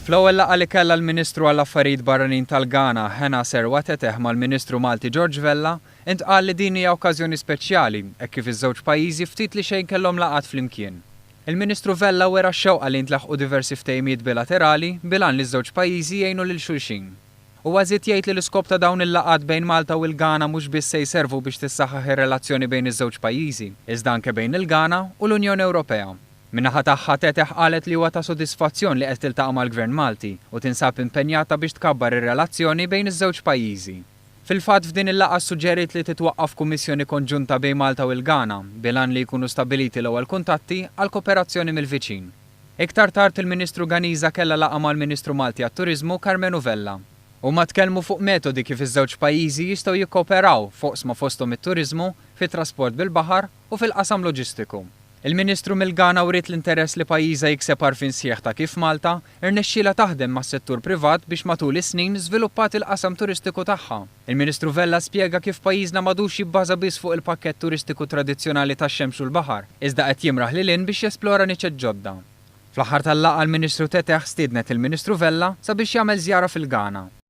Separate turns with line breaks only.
Fl-ewwel laqgħa li kellha l-Ministru għall-Affarijiet Barranin tal-Ghana Hena Serwa Teteh mal-Ministru Malti George Vella, intqal li din hija okkażjoni speċjali hekk kif iż-żewġ pajjiżi ftit li xejn kellhom laqgħat flimkien. Il-Ministru Vella wera x-xewqa li ntlaħqu diversi ftehimiet bilaterali bilan li ż-żewġ pajjiżi jgħinu lil xulxin. Huwa żied jgħid li l-iskop ta' dawn il-laqgħat bejn Malta u l-Ghana mhux biss se jservu biex tissaħħaħ ir-relazzjoni bejn iż-żewġ pajjiżi, iżda anke bejn il-Ghana u l-Unjoni Ewropea. Min-naħa tagħha Teteh qalet li huwa ta' sodisfazzjon li qed tiltaqa' mal-Gvern Malti u tinsab impenjata biex tkabbar ir-relazzjoni bejn iż-żewġ pajjiżi. Fil-fatt f'din il-laqgħa suġġeriet li titwaqqaf kummissjoni konġunta bejn Malta u l-Ghana bilan li jkunu stabbiliti l-ewwel kuntatti għal kooperazzjoni mill-viċin. Iktar tard il-Ministru Ganiza kellha laqgħa mal-Ministru Malti għat-Turiżmu Carmenu Vella. Huma tkellmu fuq metodi kif iż-żewġ pajjiżi jistgħu jikkooperaw foqsma fosthom it-turiżmu, fit-trasport bil-baħar u fil-qasam loġistiku. Il-Ministru mill-Ghana wriet l-interess li pajjiżha jikseb għarfien sħiħ ta' kif Malta irnexxielha taħdem mas-settur privat biex matul is-snin żviluppat il-qasam turistiku tagħha. Il-Ministru Vella spjega kif pajjiżna m'għadux jibbaża biss fuq il-pakkett turistiku tradizzjonali tax-xemx u l-baħar, iżda qed jimraħ lil hinn biex jesplora niċċ ġodda. Fl-aħħar tal-laqgħa l-Ministru Teteh stiednet il-Ministru Vella sabiex jagħmel żjara fil-Ghana.